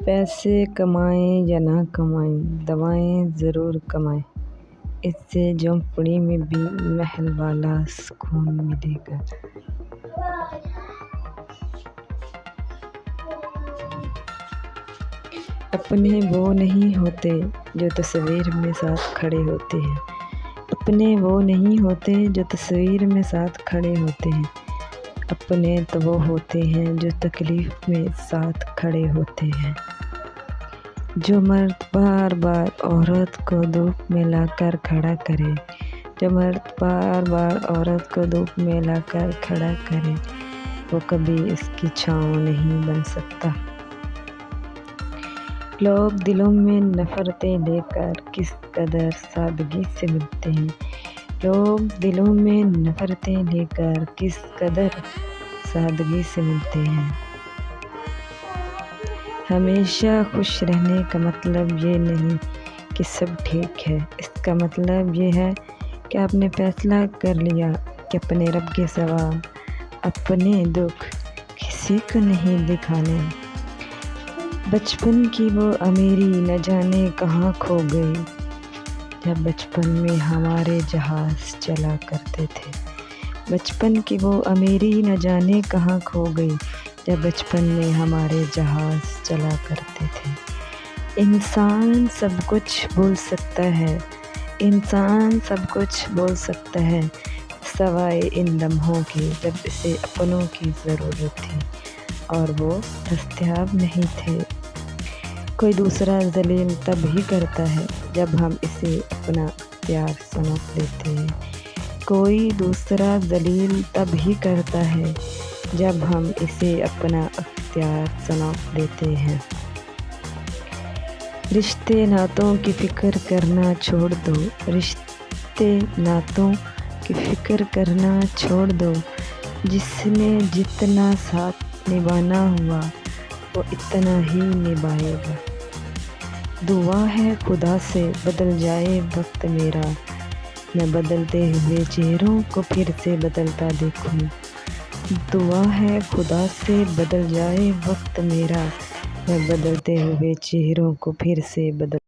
پیسے کمائیں یا نہ کمائیں، دوائیں ضرور کمائیں، اس سے جھونپڑی میں بھی محل والا سکون ملے گا۔ اپنے وہ نہیں ہوتے جو تصویر میں ساتھ کھڑے ہوتے ہیں، اپنے وہ نہیں ہوتے جو تصویر میں ساتھ کھڑے ہوتے ہیں، اپنے تو وہ ہوتے ہیں جو تکلیف میں ساتھ کھڑے ہوتے ہیں۔ جو مرد بار بار عورت کو دھوپ میں لا کر کھڑا کرے، جو مرد بار بار عورت کو دھوپ میں لا کر کھڑا کرے، وہ کبھی اس کی چھاؤں نہیں بن سکتا۔ لوگ دلوں میں نفرتیں لے کر کس قدر سادگی سے ملتے ہیں، لوگ دلوں میں نفرتیں لے کر کس قدر سادگی سے ملتے ہیں۔ ہمیشہ خوش رہنے کا مطلب یہ نہیں کہ سب ٹھیک ہے، اس کا مطلب یہ ہے کہ آپ نے فیصلہ کر لیا کہ اپنے رب کے سوا اپنے دکھ کسی کو نہیں دکھانے۔ بچپن کی وہ امیری نہ جانے کہاں کھو گئی، جب بچپن میں ہمارے جہاز چلا کرتے تھے۔ بچپن کی وہ امیری نہ جانے کہاں کھو گئی، جب بچپن میں ہمارے جہاز چلا کرتے تھے۔ انسان سب کچھ بھول سکتا ہے، انسان سب کچھ بھول سکتا ہے، سوائے ان لمحوں کے جب اسے اپنوں کی ضرورت تھی اور وہ دستیاب نہیں تھے۔ کوئی دوسرا ذلیل تب ہی کرتا ہے جب ہم اسے اپنا اختیار سونپ دیتے ہیں، کوئی دوسرا ذلیل تب ہی کرتا ہے جب ہم اسے اپنا اختیار سونپ دیتے ہیں۔ رشتے ناتوں کی فکر کرنا چھوڑ دو، رشتے ناتوں کی فکر کرنا چھوڑ دو، جس نے جتنا ساتھ نبھانا ہوا وہ اتنا ہی نبھائے گا۔ دعا ہے خدا سے بدل جائے وقت میرا، میں بدلتے ہوئے چہروں کو پھر سے بدلتا دیکھوں۔ دعا ہے خدا سے بدل جائے وقت میرا، میں بدلتے ہوئے چہروں کو پھر سے بدل